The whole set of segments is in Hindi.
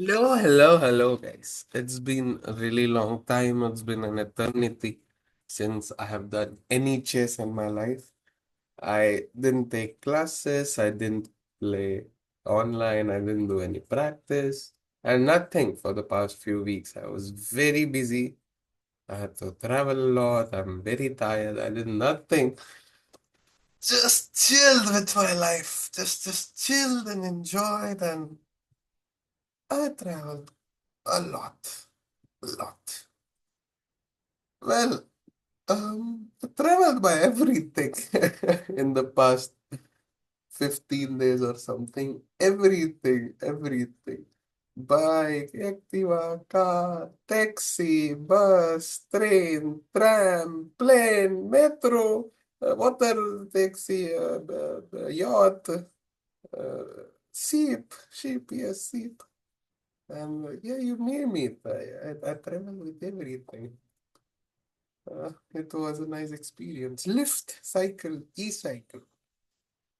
Hello, guys. It's been a really long time. It's been an eternity since I have done any chess in my life. I didn't take classes, I didn't play online, I didn't do any practice, and nothing for the past few weeks. I was very busy. I had to travel a lot. I'm very tired. I did nothing. Just chilled with my life. Just chilled and enjoyed, and I traveled a lot. A lot. Well, I traveled by everything in the past 15 days or something. Everything. Bike, Activa, car, taxi, bus, train, tram, plane, metro, water taxi, yacht, sheep, yes, sheep. And yeah, you name it. I travel with everything. It was a nice experience. Lift, cycle, e-cycle,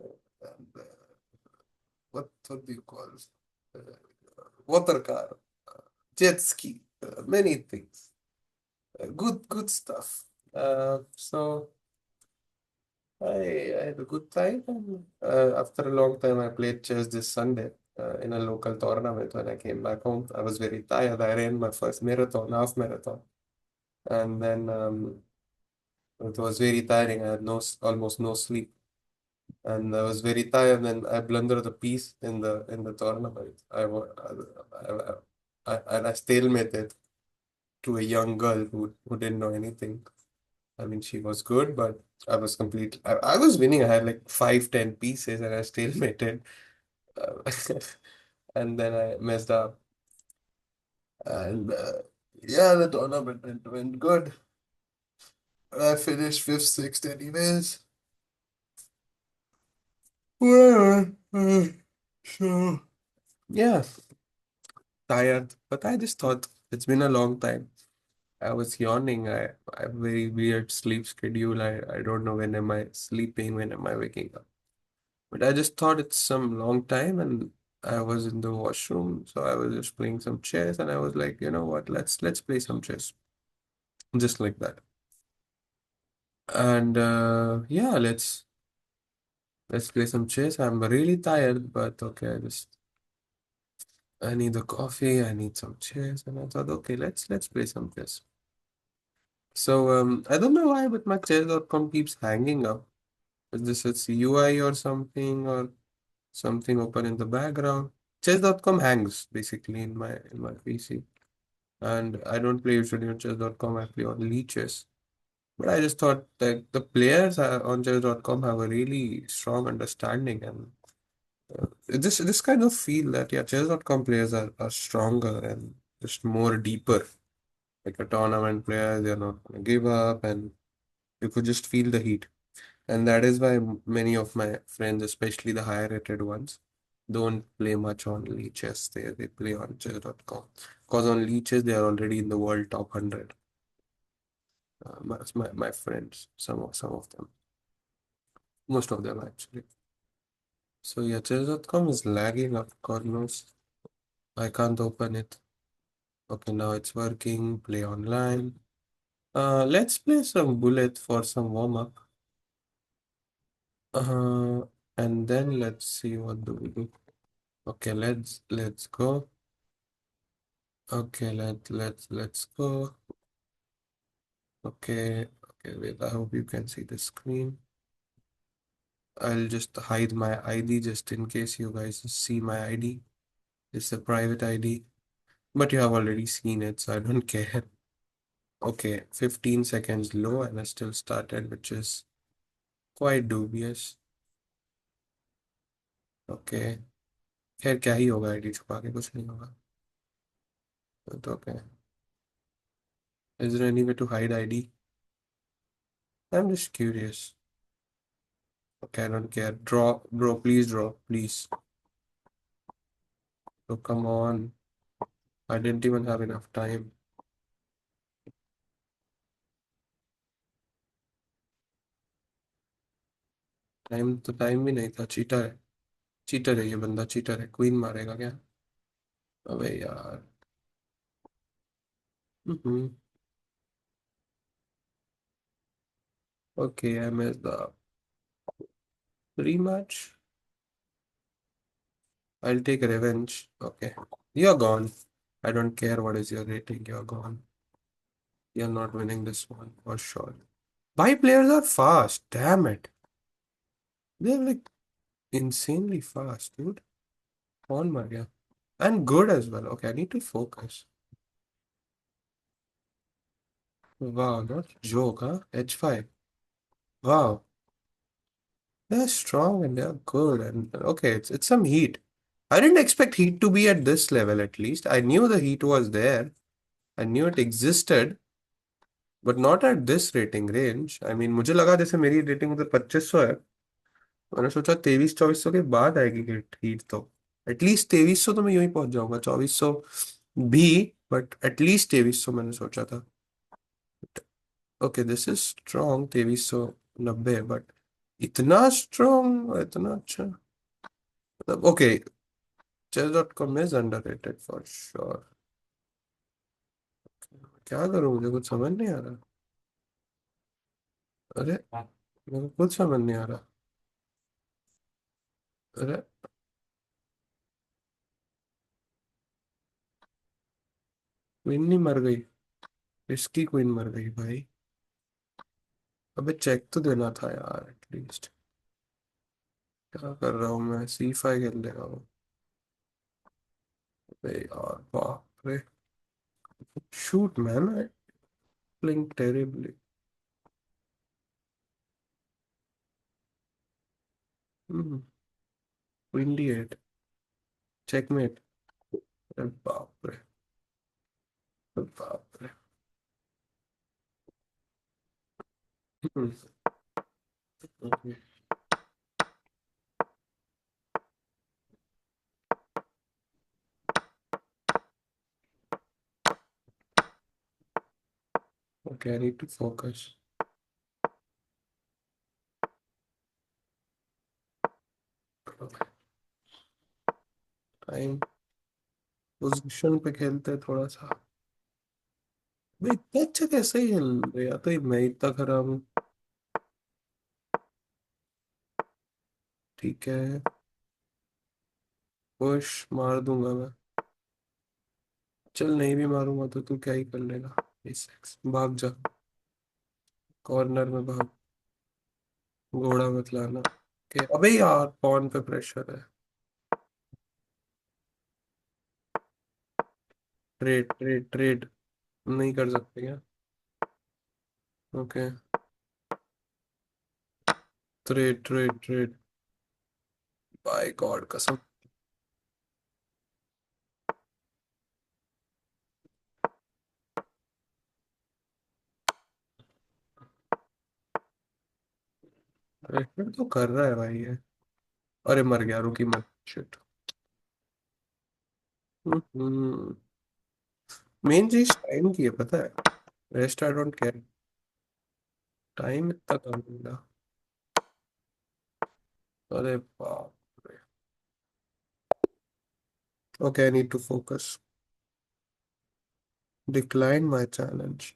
and what do you call it? Water car, jet ski, many things. Good stuff. So I had a good time. And, after a long time, I played chess this Sunday in a local tournament. When I came back home, I was very tired. I ran my first marathon, half marathon, and then it was very tiring. I had almost no sleep. And I was very tired, and I blundered a piece in the tournament. And I stalemated to a young girl who didn't know anything. I mean, she was good, but I was complete. I was winning. I had like 5, 10 pieces, and I stalemated. Uh, and then I messed up, and yeah, the tournament went good. I finished fifth, sixth, anyways. Well, so yeah, tired, but I just thought it's been a long time. I was yawning. I have very weird sleep schedule. I don't know when am I sleeping, when am I waking up. But I just thought it's some long time and I was in the washroom, so I was just playing some chess and I was like, you know what, let's play some chess. Just like that. And yeah, let's play some chess. I'm really tired, but okay, I need a coffee, I need some chess, and I thought, okay, let's play some chess. So I don't know why, but my chess.com keeps hanging up. Is this its UI or something open in the background? Chess.com hangs basically in my PC. And I don't play usually on chess.com, I play on Leeches. But I just thought that the players on chess.com have a really strong understanding and this kind of feel that yeah, chess.com players are stronger and just more deeper. Like a tournament player, they're not gonna give up and you could just feel the heat. And that is why many of my friends, especially the higher rated ones, don't play much on Leeches. They play on chess.com. Because on Leeches, they are already in the world top 100. My friends, some of them, most of them actually. So yeah, chess.com is lagging up. God knows. I can't open it. Okay, now it's working. Play online. Let's play some bullet for some warm up. Uh, and then let's see what do we do. Okay, let's go. Okay, let's go. Okay, wait. I hope you can see the screen. I'll just hide my ID just in case you guys see my ID. It's a private ID, but you have already seen it, so I don't care. Okay, 15 seconds low, and I still started, which is quite dubious. Okay, खैर क्या ही होगा आईडी छुपा के कुछ नहीं होगा. तो okay. Is there any way to hide ID? I'm just curious. Okay, I don't care. Draw, bro. Please draw, please. Oh, come on. I didn't even have enough time. Time तो टाइम भी नहीं था. चीटर है. चीटर है ये बंदा. चीटर है. क्वीन मारेगा क्या? अबे यार। हम्म। Okay, I missed the rematch. I'll take revenge. Okay. You're gone. I don't care what is your rating. You're gone. You're not winning this one for sure. My players are fast. Damn it. They're like insanely fast, dude. On Maria. And good as well. Okay, I need to focus. Wow, not joke, huh? H5. Wow. They're strong and they're good. And okay, it's some heat. I didn't expect heat to be at this level at least. I knew the heat was there. I knew it existed, but not at this rating range. I mean, मुझे लगा जैसे मेरी रेटिंग उधर 2500 है। मैंने सोचा 2300-2400 के बाद आएगी हीट हीट तो एटलीस्ट 2300 तो मैं यूं ही पहुंच जाऊंगा 2400 भी। बट एटलीस्ट 2300 मैंने सोचा था। Okay this is strong 2390 but इतना स्ट्रॉन्ग इतना अच्छा मतलब okay. chess.com is underrated for sure. क्या करूं मुझे कुछ समझ नहीं आ रहा। अरे मेरे को कुछ समझ नहीं आ रहा। अरे क्वीन नहीं मर गई। इसकी क्वीन मर गई भाई। अबे चेक तो देना था यार एटलीस्ट। क्या कर रहा हूँ मैं C5 खेल ले रहा हूँ। अबे यार बाप रे। Shoot man I playing terribly. Queen D8 checkmate. अरे बाप रे। अरे बाप रे। Okay I need to focus. Time position पे खेलते हैं थोड़ा सा। भाई इतना अच्छा कैसे ही खेल रहे या तो ये मैं इतना खराब हूँ। ठीक है पुश मार दूंगा मैं। चल नहीं भी मारूंगा तो तू क्या ही कर लेगा। भाग जा कॉर्नर में भाग। घोड़ा मत लाना। के अबे यार पॉन पे प्रेशर है। ट्रेड ट्रेड ट्रेड नहीं कर सकते क्या। Okay trade trade trade. By god कसम। प्रेशर तो कर रहा है भाई ये। अरे मर गया रुकी मत शिट। मेन चीज टाइम की है पता है। Rest I don't care. Time इतना कम मिला। अरे बाप रे। Okay I need to focus. Decline my challenge.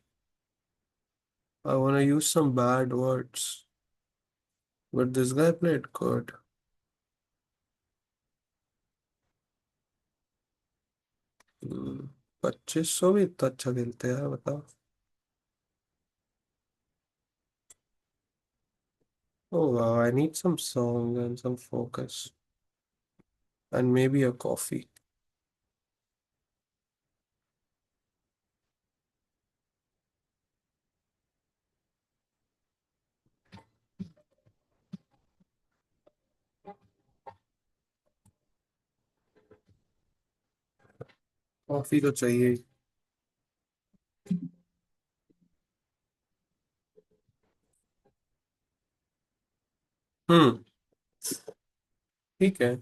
I want use some bad words but this guy played good. 2500 भी इतना अच्छा खेलते हैं बताओ। Oh wow, I need some song and some focus and maybe a coffee. Coffee तो चाहिए ही। हम्म। ठीक है।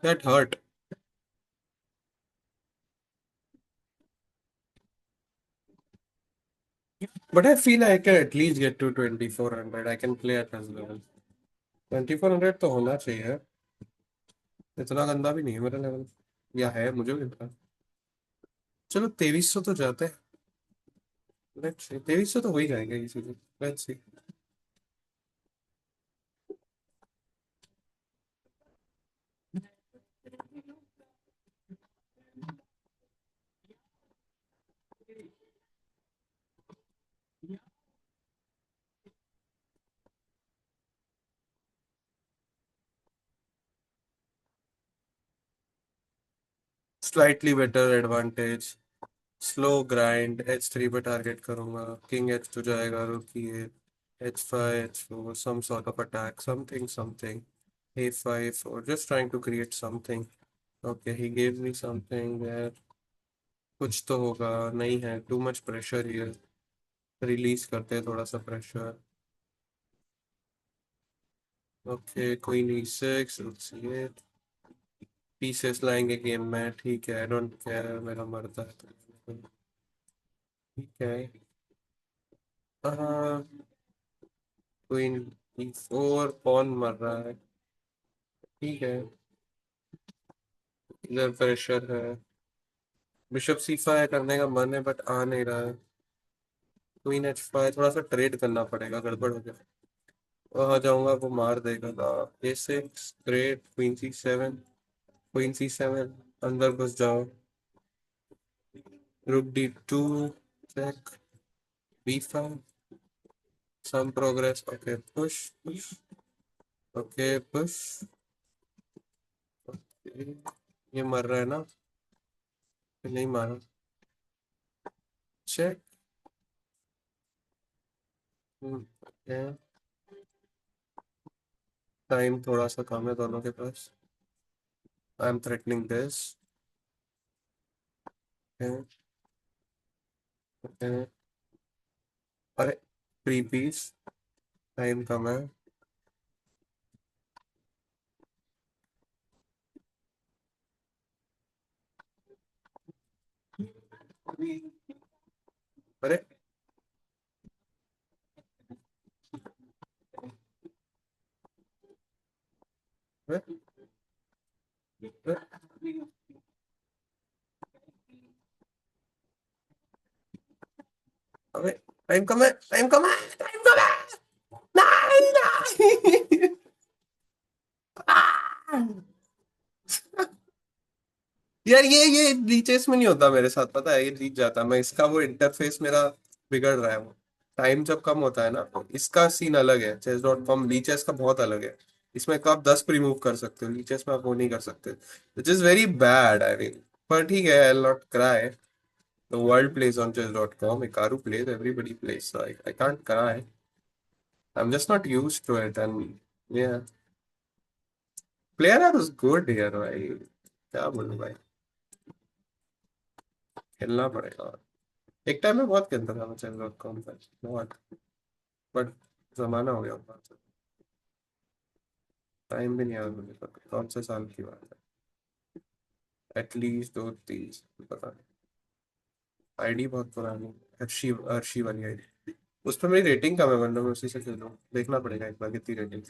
That hurt. But I feel I can at least get to 2400. I can play at his level. 2400 तो होना चाहिए। इतना गंदा भी नहीं है मेरा लेवल। या है, मुझे भी पता। चलो 2300 तो जाते हैं। लेट्स सी, 2300 तो हो ही जाएगा इसी से। Let's see. Slightly better advantage. Slow grind, H3 पे टारगेट करूंगा। किंग H2 जाएगा, रुक ये। H5 H4 some sort of attack, something A5, or just trying to create something. Okay, he gave me something there। कुछ तो होगा। नहीं है, too much pressure here. Release करते हैं थोड़ा सा प्रेशर। ओके, क्वीन E6, रुकिए। पीसेस लाएंगे गेम में, ठीक है, आई डोंट केयर, मेरा मरता है तो। ठीक है। क्वीन E4, पॉन मर रहा है। ठीक है। इधर प्रेशर है। बिशप C5 करने का मन है बट आ नहीं रहा है। क्वीन H5, थोड़ा सा ट्रेड करना पड़ेगा, गड़बड़ हो जाए। वहां जाऊंगा वो मार देगा ना। A6 ग्रेट, क्वीन C7 अंदर घुस जाओ। रुक D2, check. B5, some progress, okay push push. Okay push. ये मर रहा है ना? नहीं मारा। चेक। टाइम थोड़ा सा कम है दोनों के पास। I am threatening this. अरे, प्री पीस। टाइम कम है। अरे, अरे, अरे, टाइम कम है, टाइम कम है, टाइम कम है। नहीं, नहीं। यार, ये रीचेस में नहीं होता मेरे साथ, पता है, ये जीत जाता मैं इसका, वो इंटरफेस मेरा बिगड़ रहा है वो। टाइम जब कम होता है ना तो इसका सीन अलग है, chess.com लीचेस का बहुत अलग है। इसमें कब 10 रिमूव कर सकते हो, लीचेस में आप वो नहीं कर सकते, which is very bad, I mean. पर ठीक है, I will not cry. The world plays on chess.com, Hikaru plays, everybody plays, so I can't cry। I'm just not used to it, and yeah, player was good here भाई। क्या बोलूं भाई, खेलना पड़ेगा। एक टाइम में बहुत खेलता था मैं chess.com पर, बहुत। बट जमाना हो गया बहुत। टाइम भी नहीं आया मुझे, पता कौन से साल की बात है, एटलीस्ट 2 3, पता नहीं। आईडी बहुत पुरानी, अर्शी अर्शी वाली आईडी। उस पर मेरी रेटिंग कम है, वरना मैं उसी से खेलूँ। देखना पड़ेगा एक बार कितनी rating.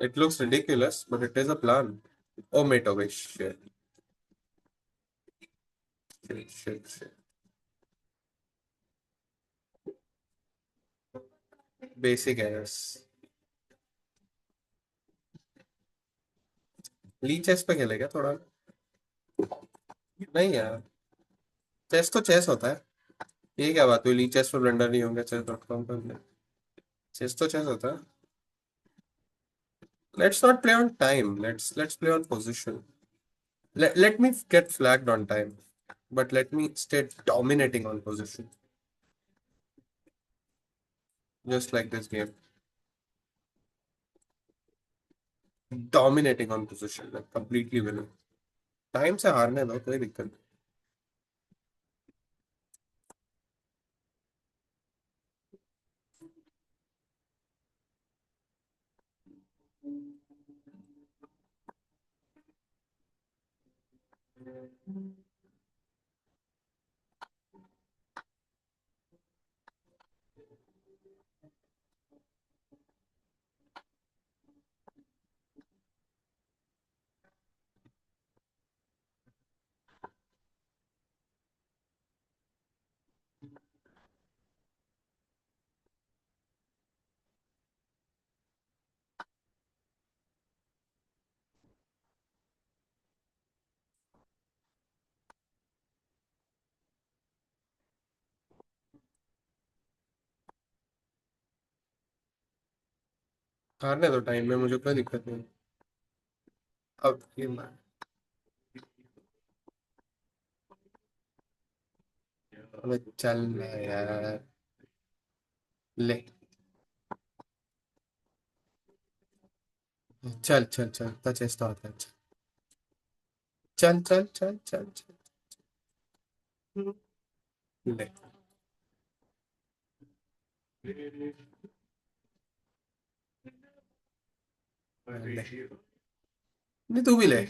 It looks ridiculous but it is a plan. Oh mate हो गई, shit shit shit shit. Basic है बस। ली चेस पे खेलेगा थोड़ा। नहीं यार, चेस तो चेस होता है। ये क्या बात हुई, ली चेस पे ब्लेंडर नहीं होंगे chess.com पर? चेस तो चेस होता है। Let's not play on time. Let's play on position. Let me get flagged on time, but let me stay dominating on position. Just like this game, dominating on position, like completely winning. Time से हारने दो, कोई दिक्कत नहीं। हारने दो टाइम में, मुझे कोई दिक्कत नहीं। अब ये अबे चल ना यार। ले, चल चल चल, इतना चेष्टा होता है। चल चल चल चल चल। ले, ले, नहीं तू भी ले।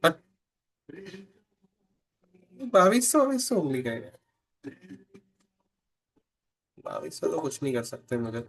बट 2200 उंगली का है। 2200 तो कुछ नहीं कर सकते मुझे।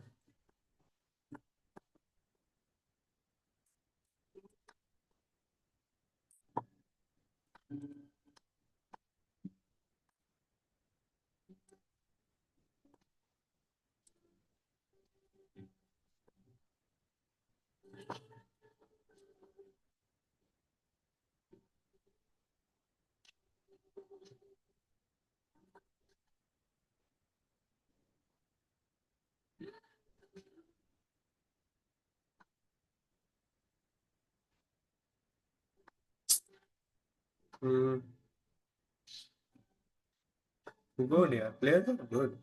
गुड यार, प्लेयर तो गुड।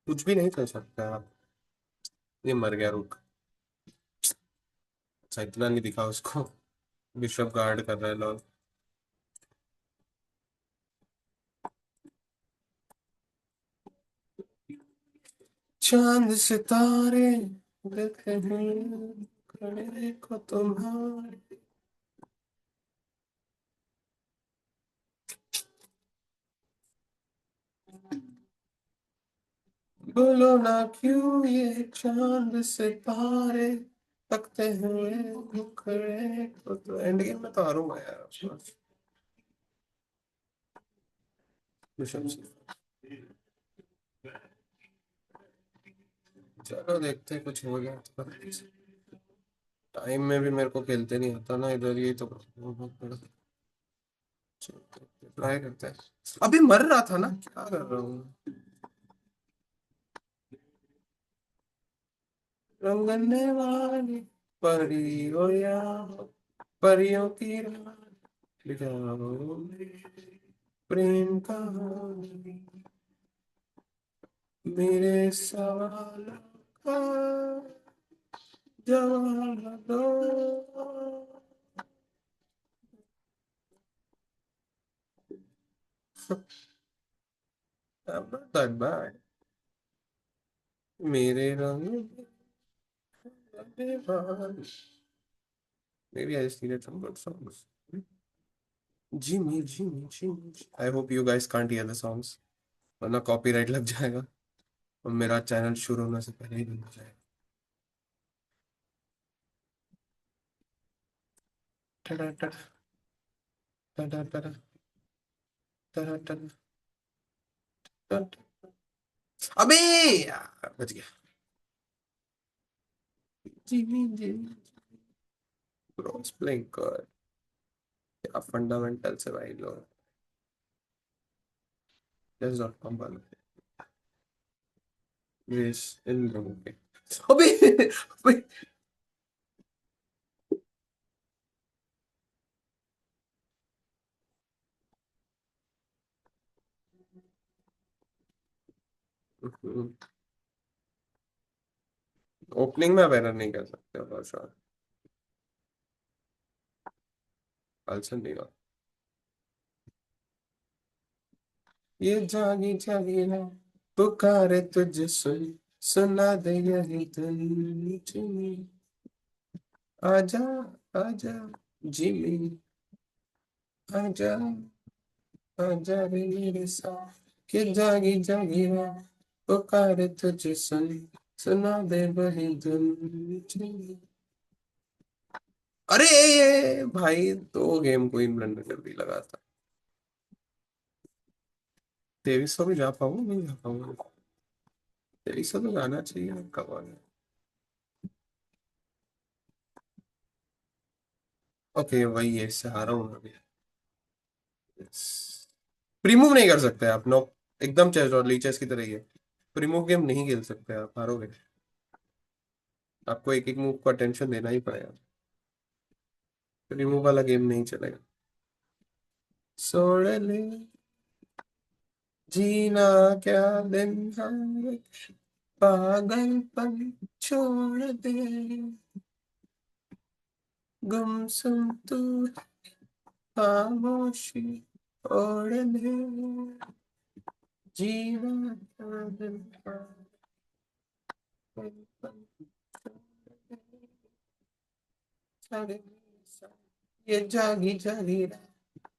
कुछ भी नहीं कर सकता आप। ये मर गया, रुक। अच्छा, इतना नहीं दिखा उसको। बिशप गार्ड कर रहे हैं लोग। चांद सितारे देखे हैं खड़े को तुम्हारे। बोलो ना क्यों ये चांद सितारे तकते हुए मुखड़े को। तो एंड गेम में तो हारूंगा यार, ऑफ कोर्स। चलो देखते हैं, कुछ हो गया तो। टाइम में भी मेरे को खेलते नहीं आता ना इधर, ये तो बहुत बड़ा। ट्राई करते हैं। अभी मर रहा था ना, क्या कर रहा हूँ। रंगने वाली परी हो या परियों की रानी, जाओ प्रेम कहानी मेरे सवाल का जवाब दो। I'm not that bad. मेरे रंग maybe I just needed some good songs. Jimmy, Jimmy, Jimmy. I hope you guys can't hear the songs, वरना कॉपीराइट लग जाएगा और मेरा चैनल शुरू होने से पहले ही बंद हो जाएगा। टडा टडा टडा टडा टडा टडा टडा। अबे यार, बच गया। Jimmy Jimmy. Bros playing good. क्या फंडामेंटल से भाई लोग। Let's not compile this in लोगों के। अबे अबे। ओपनिंग में बैनर नहीं कर सकते फॉर श्योर। कल्सन नहीं होगा। ये जागी जागी ना पुकारे तुझे सुन, सुना दे यही धुन चुनी। आजा आजा जिमी, आजा आजा रे मेरे साथ, कि जागी जागी ना पुकारे तुझे सुन, सुना दे वही धुन चुनी। अरे ये भाई, दो गेम को इन ब्लंडर कर दी लगा था। 2300 भी जा पाऊंगा नहीं जा पाऊंगा। 2300 तो जाना चाहिए कब आ गया। ओके वही है, इससे हारा हूँ मैं अभी। प्रीमूव नहीं कर सकते आप, नो। एकदम चेस और लीचेस की तरह ही है। प्रीमूव गेम नहीं खेल सकते, आप हारोगे। आपको एक एक मूव को अटेंशन देना ही पड़ेगा। प्रीमूव वाला गेम नहीं चलेगा। छोड़ ले, जीना क्या दिन है, पागलपन छोड़ दे, गुमसुम तू खामोशी ओढ़ ले, जीना क्या दिन है, पागलपन छोड़ दे। ये जागी जागी रात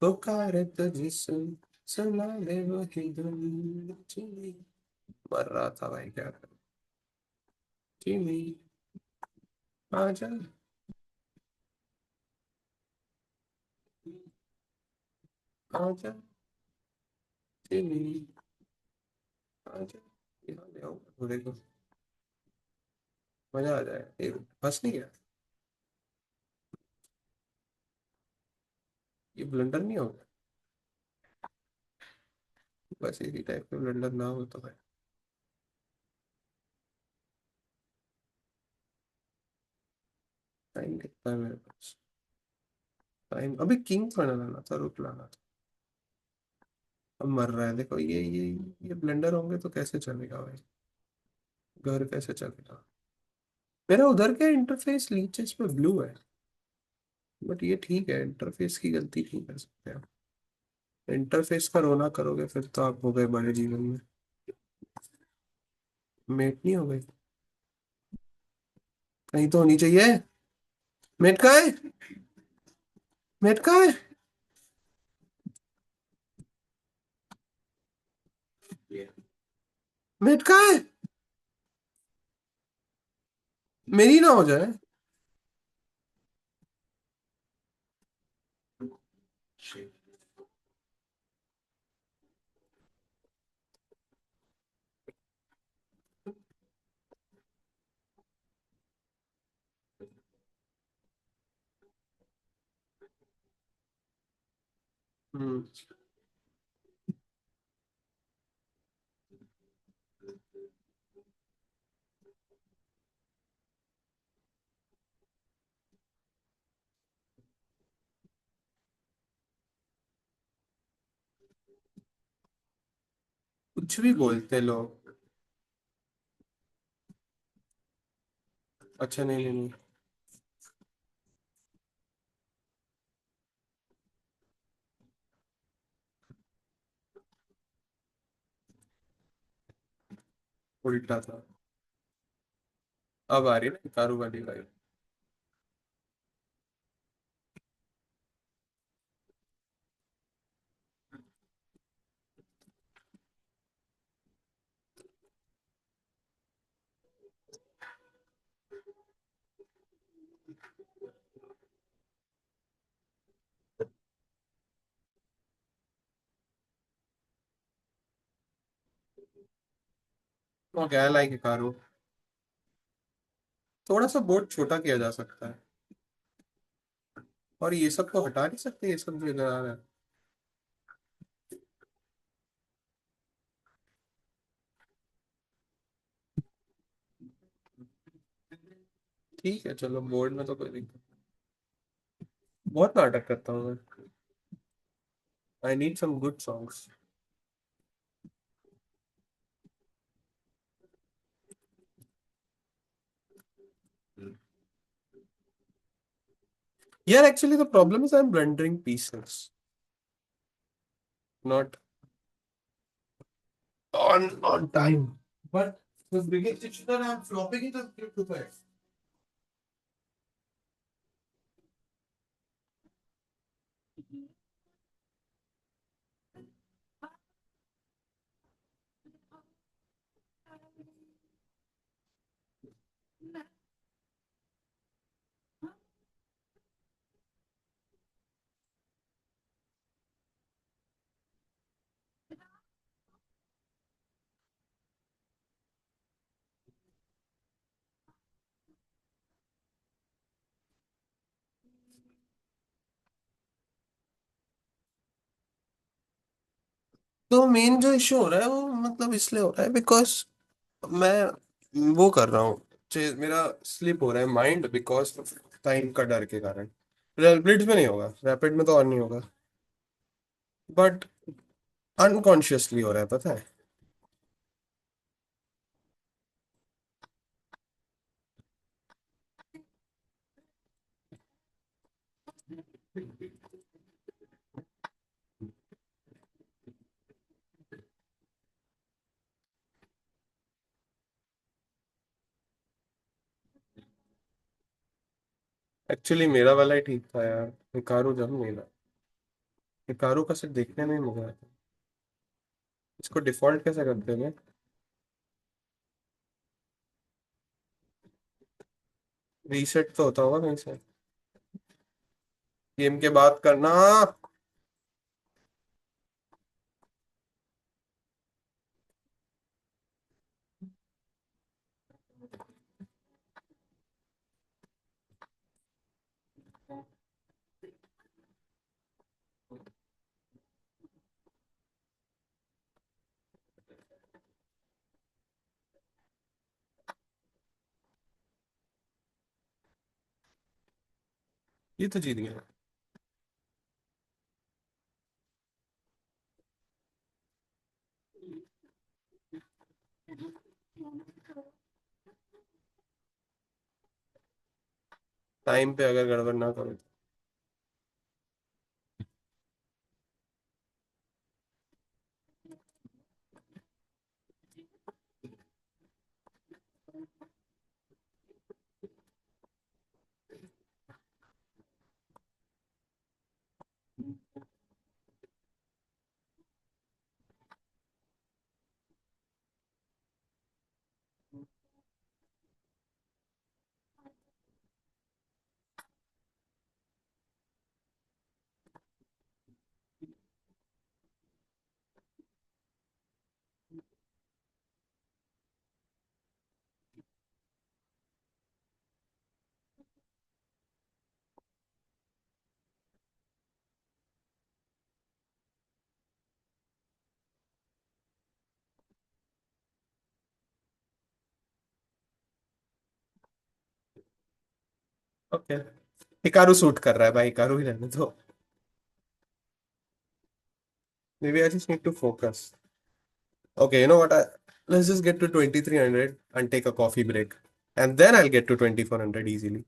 पुकारे तुझे सुन, सुना दे वही धुन चीनी। मर रहा था भाई, क्या करूं। चीनी आजा, आजा चीनी आजा। यहाँ ले आओ घोड़े को, मजा आ जाए। ये फंस नहीं गया। ये ब्लंडर नहीं होगा। बस इसी टाइप के ब्लंडर ना हो तो भाई। टाइम कितना है मेरे पास। टाइम अभी किंग पढ़ा लाना था, रुक लाना था। अब मर रहा है देखो, ये ब्लेंडर होंगे तो कैसे चलेगा भाई। घर कैसे चलेगा। मेरा उधर का इंटरफेस लीचेस पे ब्लू है। बट ये ठीक है, इंटरफेस की गलती नहीं कर सकते आप। इंटरफेस का रोना करोगे फिर तो आप हो गए बड़े जीवन में। मेट नहीं हो गई। कहीं तो होनी चाहिए। मेट का है। मेट का है। मेट का है। मेरी ना हो जाए। हम्म। कुछ भी बोलते लोग। अच्छा नहीं नहीं नहीं। उल्टा था। अब आ रही है ना कारू वाली भाई। वो क्या लाइक कारू। थोड़ा सा बोर्ड छोटा किया जा सकता है। और ये सब को हटा नहीं सकते, ये सब जो इधर आ रहा है। ठीक है चलो, बोर्ड में तो कोई दिक्कत। बहुत नाटक करता हूँ मैं। I need some good songs. Yeah, actually the problem is I'm blendering pieces, not on time. But the biggest issue that I'm flopping it is due to that. तो मेन जो इशू हो रहा है वो मतलब इसलिए हो रहा है बिकॉज मैं वो कर रहा हूँ, मेरा स्लिप हो रहा है माइंड बिकॉज टाइम का डर के कारण। ब्लिट्स में नहीं होगा, रैपिड में तो और नहीं होगा, बट अनकॉन्शियसली हो रहा है, पता है। एक्चुअली मेरा वाला ही ठीक था यार, हिकारू जब नहीं था। हिकारू का सिर्फ देखने में ही मजा आता है। इसको डिफॉल्ट कैसे करते हैं? रीसेट तो होता होगा कहीं से, गेम के बाद करना। ये तो जीत गया। टाइम पे अगर गड़बड़ ना करो तो। ओके, हिकारू सूट कर रहा है भाई, हिकारू ही रहने दो। Maybe I just need to focus. Okay, you know what, let's just get to 2300 and take a coffee break, and then I will get to 2400 easily.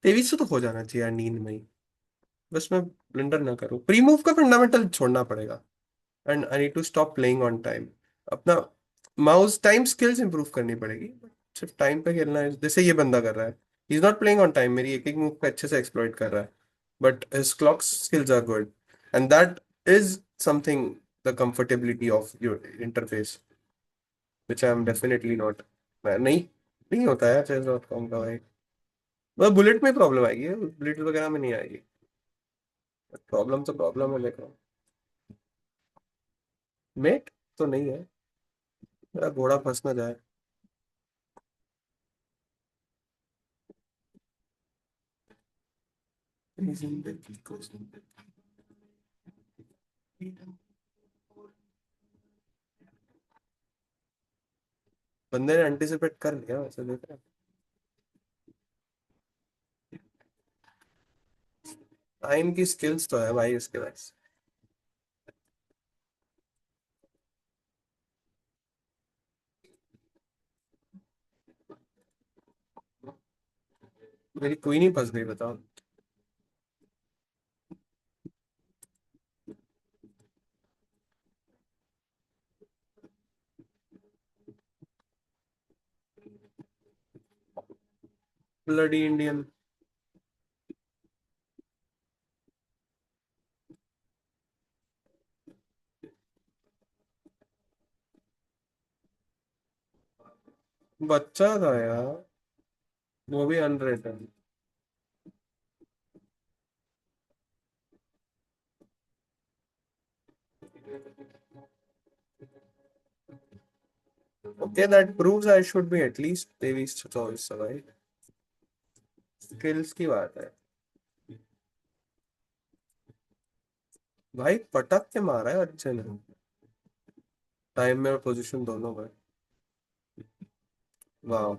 2300 तो हो जाना चाहिए यार नींद में ही। बस मैं ब्लंडर ना करूँ, प्री मूव का फंडामेंटल छोड़ना पड़ेगा, and I need to stop playing on time. अपना माउस टाइम स्किल्स इंप्रूव करनी पड़ेगी। सिर्फ टाइम पे खेलना है जैसे ये बंदा कर रहा है। He is not playing on time, मेरी एक एक मूव पे अच्छे से एक्सप्लॉइट कर रहा है, but his clock skills are good, and that is something, the comfortability of your interface, which I am definitely not. मैं नहीं, नहीं होता है chess.com का भाई। वह बुलेट में प्रॉब्लम आएगी, बुलेट वगैरह में नहीं आएगी। प्रॉब्लम तो प्रॉब्लम है, देखो। मेट तो नहीं है, मेरा घोड़ा फंस ना जाए। जिंदगी को जिंदगी। बंदे ने एंटिसिपेट कर लिया वैसे, देख रहे टाइम की स्किल्स तो है भाई उसके पास। मेरी कोई नहीं फंस गई, बताओ। Bloody Indian. बच्चा था यार, वो भी unrated. Okay, that proves I should be at least 23-24, भाई। स्किल्स की बात है। भाई पटक के मारा है अच्छे ने। टाइम में और पोजीशन दोनों में। वाह।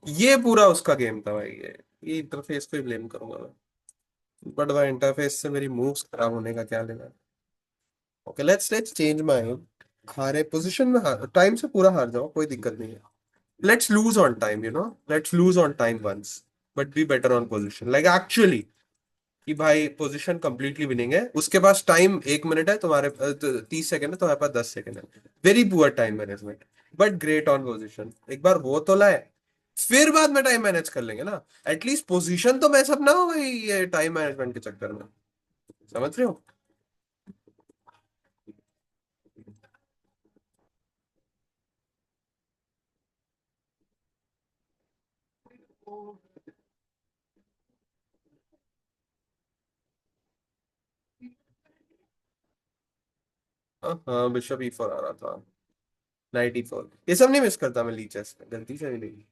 ये पूरा उसका गेम था भाई, ये इंटरफेस को ही ब्लेम करूंगा मैं। बट भाई इंटरफेस से मेरी मूव्स खराब होने का क्या लेना। Okay, let's change my. हारे पोजीशन में टाइम से पूरा हार जाओ, कोई दिक्कत नहीं है। Let's lose on time, let's lose on time once, but be better on position, like actually. कि भाई पोजीशन कंप्लीटली विनिंग है, उसके पास टाइम 1 मिनट है, तुम्हारे 30 सेकंड है, तुम्हारे पास 10 सेकंड है। Very poor time management. But great on position, एक बार वो तो लाए। फिर बाद में टाइम मैनेज कर लेंगे ना। एटलीस्ट पोजीशन तो मैच अप ना हो भाई, ये टाइम मैनेजमेंट के चक्कर में। समझ रहे हो? हाँ हाँ, बिशप E4 आ रहा था। नाइट E4, ये सब नहीं मिस करता मैं लीचेस में, गलती से भी नहीं।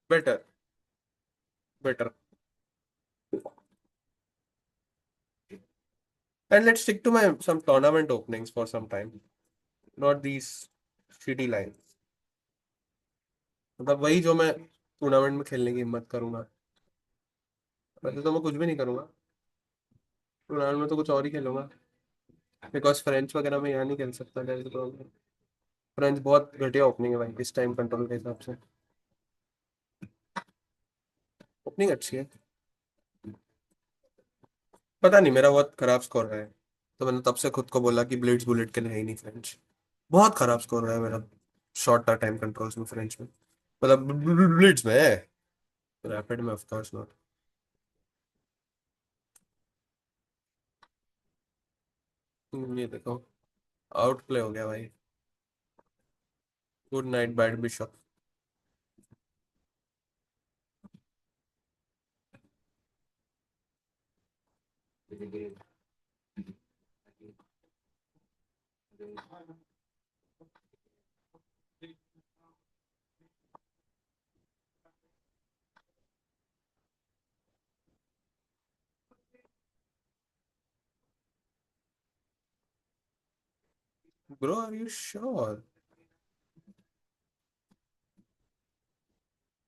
Better. Better. And let's stick to my some tournament openings for some time, not these shitty lines। मतलब वही जो मैं टूर्नामेंट में खेलने की हिम्मत करूंगा। वैसे तो मैं कुछ भी नहीं करूंगा, टूर्नामेंट में तो कुछ और ही खेलूंगा। बिकॉज फ्रेंच वगैरह में यहाँ नहीं खेल सकता, तो फ्रेंच बहुत घटिया ओपनिंग है भाई इस टाइम कंट्रोल के हिसाब से। ओपनिंग अच्छी है। पता नहीं, मेरा बहुत खराब स्कोर रहा है, तो मैंने तब से खुद को बोला कि ब्लिट्स बुलेट के लिए है ही नहीं फ्रेंच। बहुत खराब स्कोर रहा है मेरा। शॉर्ट टाइम कंट्रोल्स में फ्रेंच में, मतलब ब्लिट्स में है, रैपिड में ऑफ कोर्स नॉट। ये देखो, आउट प्ले हो गया भाई। Good knight bad bishop. Bro are you sure?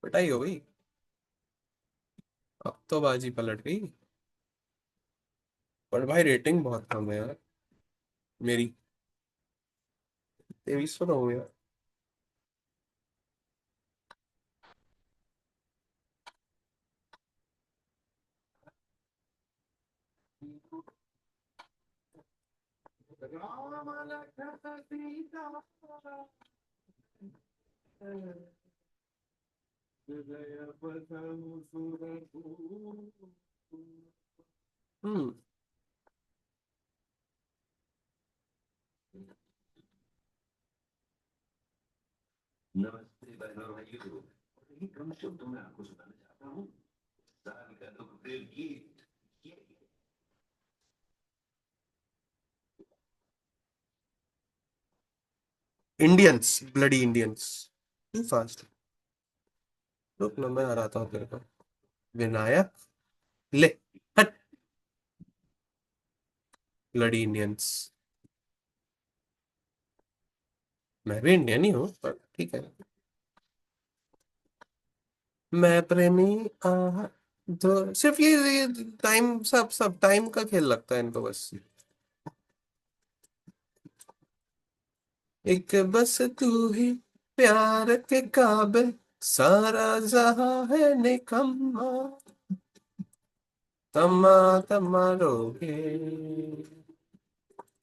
पिटाई हो गई। अब तो बाजी पलट गई। पर भाई रेटिंग बहुत कम है यार मेरी। 2300 तो हो गया। हम्म। Indians, bloody Indians. Too fast. रुक ना, मैं हराता हूँ तेरे को। विनायक। ले। हट। Bloody Indians. मैं भी इंडियन ही हूँ पर ठीक है। मैं प्रेमी। आह, तो सिर्फ ये टाइम, सब सब टाइम का खेल लगता है इनको बस। एक बस तू ही प्यार के काबिल, सारा जहां है निकम्मा। तमा तमा लोगे,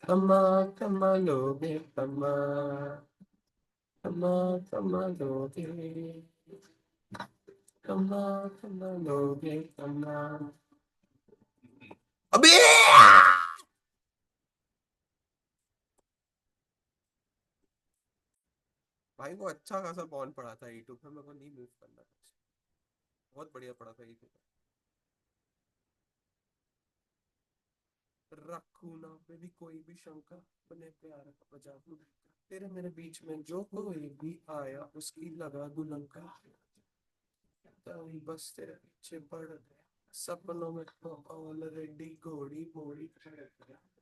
तमा तमा लोगे, तमा तमा तमा लोगे, तमा तमा लोगे, तमा। अबे। भाई वो अच्छा खासा बॉन्ड पड़ा था E2 पे, मेरे को नहीं मूव करना था। बहुत बढ़िया पड़ा था E2 पे। रखू ना पे भी कोई भी शंका, अपने प्यार का बजा दूं। तेरे मेरे बीच में जो कोई भी आया, उसकी लगा दूं लंका। तभी बस तेरे पीछे पड़ गया, सपनों में तो ऑलरेडी घोड़ी मोड़ी।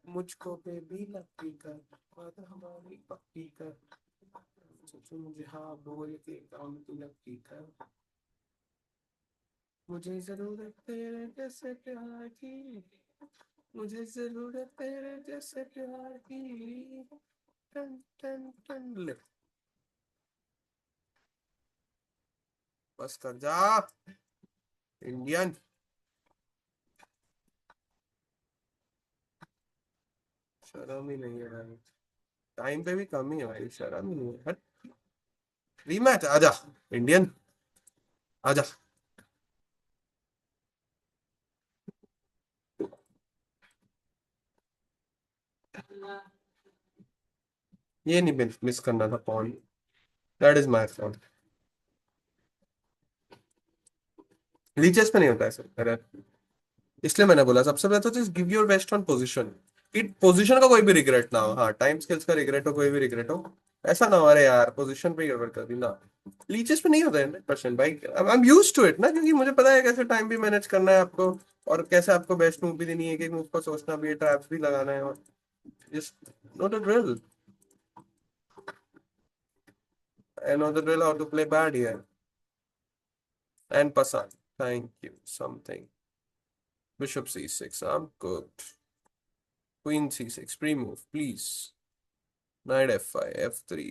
मुझको बेबी लकी कर, बात हमारी पक्की कर। सोचो मुझे हाँ बोल के काम तू लकी कर। मुझे जरूरत तेरे जैसे प्यार की, मुझे जरूरत तेरे जैसे प्यार की। टन टन टन ले। बस कर जा। इंडियन। शर्म ही नहीं है भाई। टाइम पे भी कम ही है भाई, शर्म ही नहीं है, हट। रीमैच आजा। इंडियन। आजा। ये नहीं मिस करना था point. That is my fault. Leches पे नहीं होता ऐसे, अरे। इसलिए मैंने बोला सबसे पहले तो just give your best on position. कि पोजीशन का कोई भी रिग्रेट ना हो, हाँ टाइम स्किल्स का रिग्रेट हो, कोई भी रिग्रेट हो। ऐसा ना हो अरे यार पोजीशन पे ही गड़बड़ कर दी ना। लीचेस पे नहीं होता है 100% भाई। I am use to it ना, क्योंकि मुझे पता है कैसे टाइम भी मैनेज करना है आपको। और कैसे आपको बेस्ट मूव भी देनी है, कि मूव को सोचना भी है, ट्रैप्स भी लगाना है, और just know the drill. I know the drill, how to play bad here. And पसंद। Thank you something. Bishop c6, I'm good. Queen c6, pre-move, please. Knight f5, f3.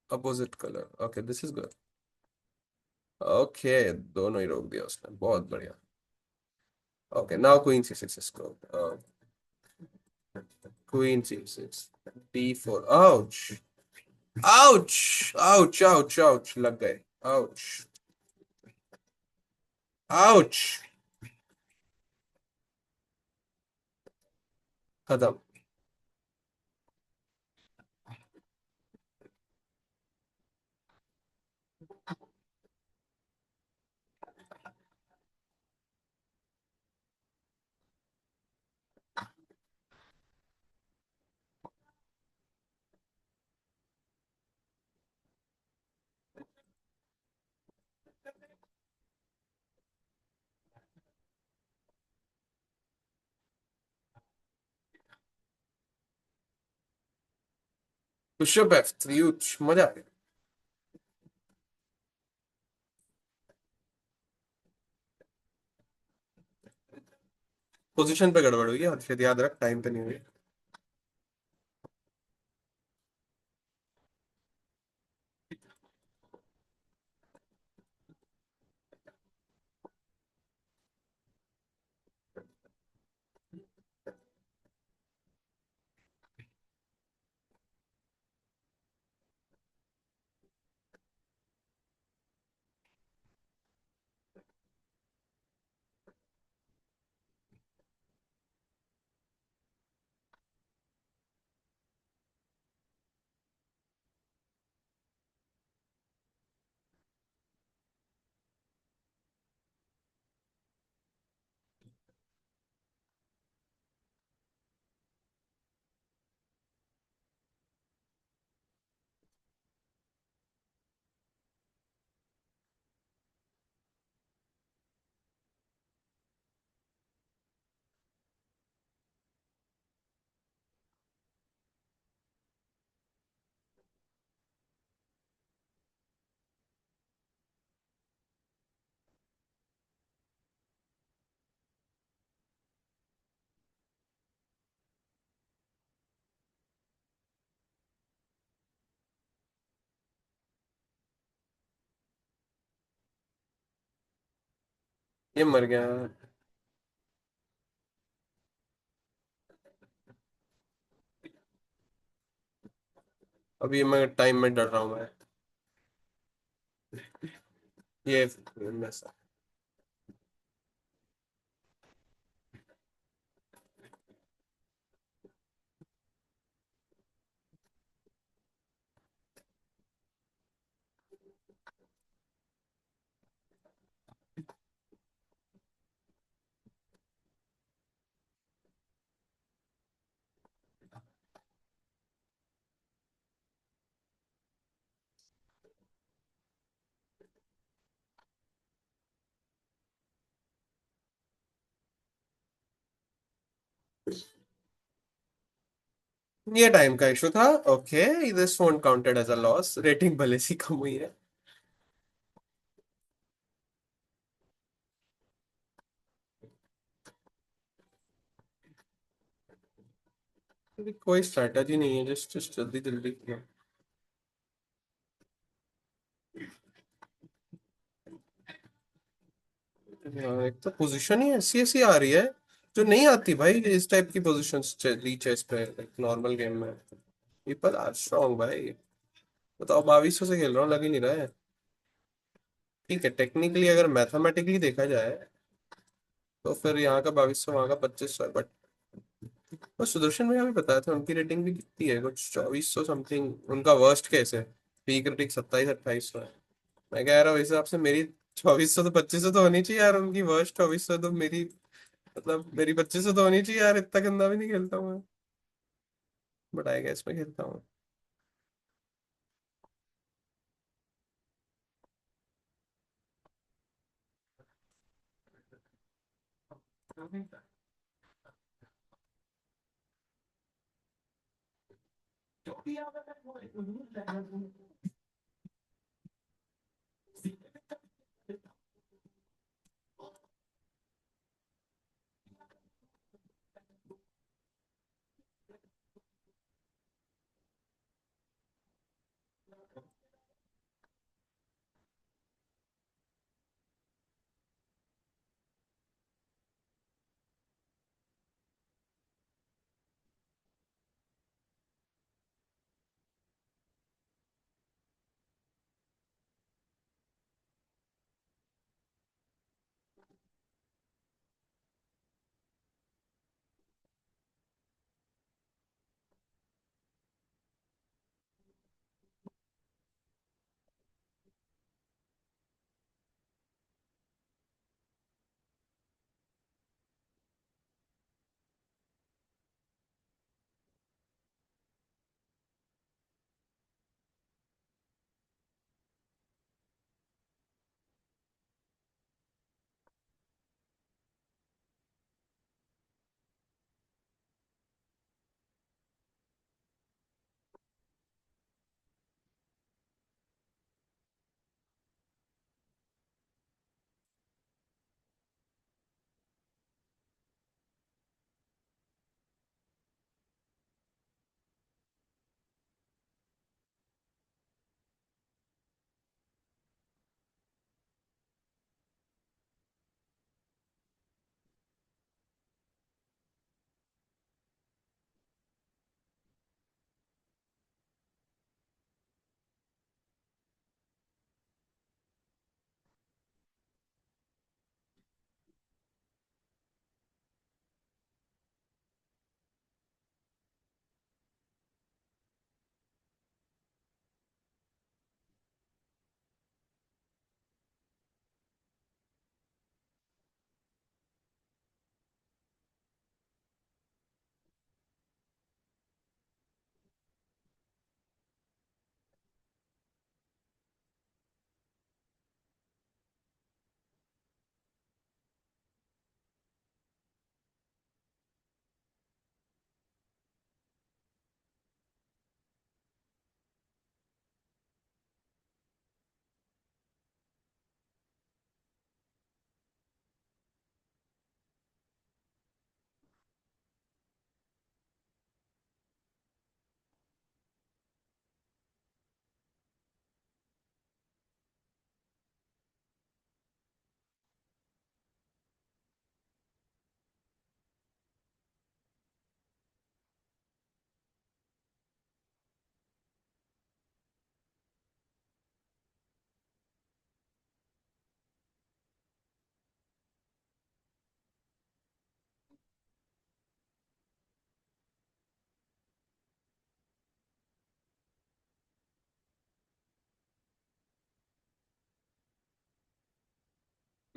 Opposite color. Okay, this is good. Okay, दोनों ही रोक दिया उसने, बहुत बढ़िया। Okay, now queen c6 is good. Queen c6, d4. Ouch! Ouch! Ouch! Ouch! Ouch! लग गए। Ouch! Ouch! खत्म। Bishop f3, ouch, मजा आ गया। पोजीशन पे गड़बड़ हुई है, हर्षित याद रख, टाइम पे नहीं हुई। ये मर गया। अभी मैं टाइम में डर रहा हूँ मैं। ये मिस। ये टाइम का इशू था। Okay, this won't counted as a loss, rating भले सी कम हुई है। अभी कोई स्ट्रेटजी नहीं है, जस्ट जस्ट जल्दी जल्दी किया। हाँ, एक तो पोजीशन ही ऐसी ऐसी आ रही है जो नहीं आती भाई, इस टाइप की पोजीशन ली चेस पे नॉर्मल गेम में। पीपल आर स्ट्रांग भाई। बताओ, 2200 से खेल रहा हूँ, लग ही नहीं रहा है। ठीक है, टेक्निकली अगर मैथमेटिकली देखा जाए तो फिर यहाँ का 2200, वहाँ का 2500 है, बट बस सुदर्शन भैया भी बताया था उनकी रेटिंग भी कितनी है, कुछ 2400 समथिंग उनका वर्स्ट केस है। पीक रेटिंग 27-2800 है। मैं कह रहा हूँ इस हिसाब से मेरी 2400 तो 2500 तो होनी चाहिए यार, उनकी वर्स्ट 2400 तो मेरी, मतलब मेरी 2500 तो होनी चाहिए यार, इतना गंदा भी नहीं खेलता हूँ मैं। बट आई गेस मैं खेलता हूँ।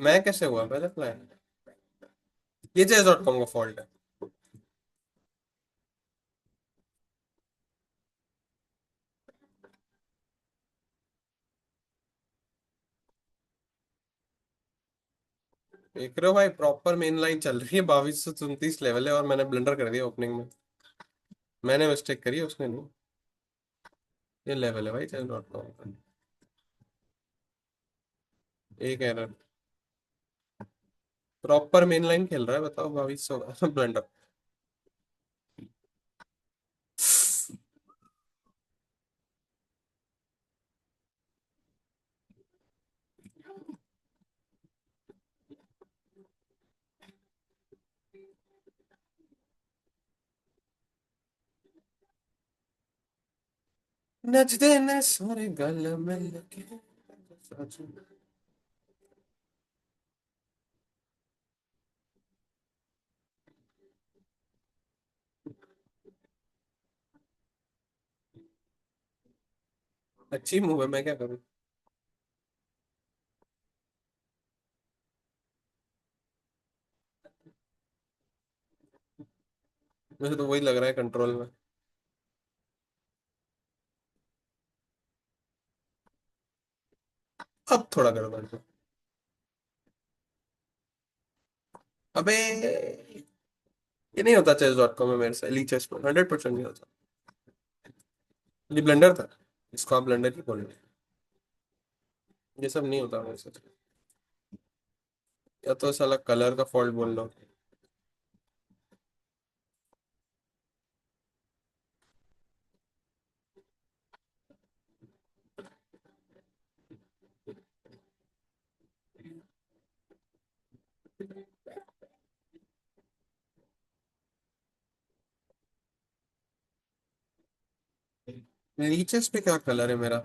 मैं कैसे हुआ पहले प्लान? ये चेस डॉट कॉम का फॉल्ट है। देख रहे हो भाई, प्रॉपर मेन लाइन चल रही है, 2239 लेवल है और मैंने ब्लंडर कर दिया ओपनिंग में। मैंने मिस्टेक करी है, उसने नहीं। ये लेवल है भाई चेस डॉट कॉम का। एक एरर। प्रॉपर मेन लाइन खेल रहा है, बताओ 2200 ब्लंडर। नच देने सारे गल में लगे। अच्छी मूव है, मैं क्या करूं? मुझे तो वही लग रहा है कंट्रोल में। अब थोड़ा गड़बड़ है। अबे, ये नहीं होता चेस डॉट कॉम में मेरे से, एली चेस में 100% नहीं होता। ये ब्लेंडर था, इसको आप ब्लेंडर ही बोल रहे हैं। ये सब नहीं होता मेरे से। या तो साला कलर का फॉल्ट बोल लो। लीचेस पे क्या कलर है मेरा?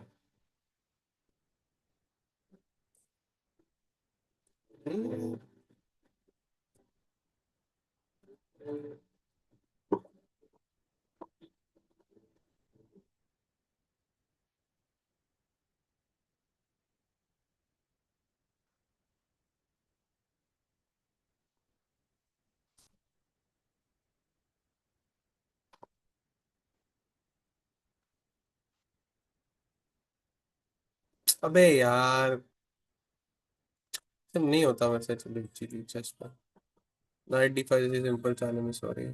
अबे यार, सब नहीं होता वैसे। चलो लीचेस पे नाइट डिफाई जैसे सिंपल चाले में, सॉरी।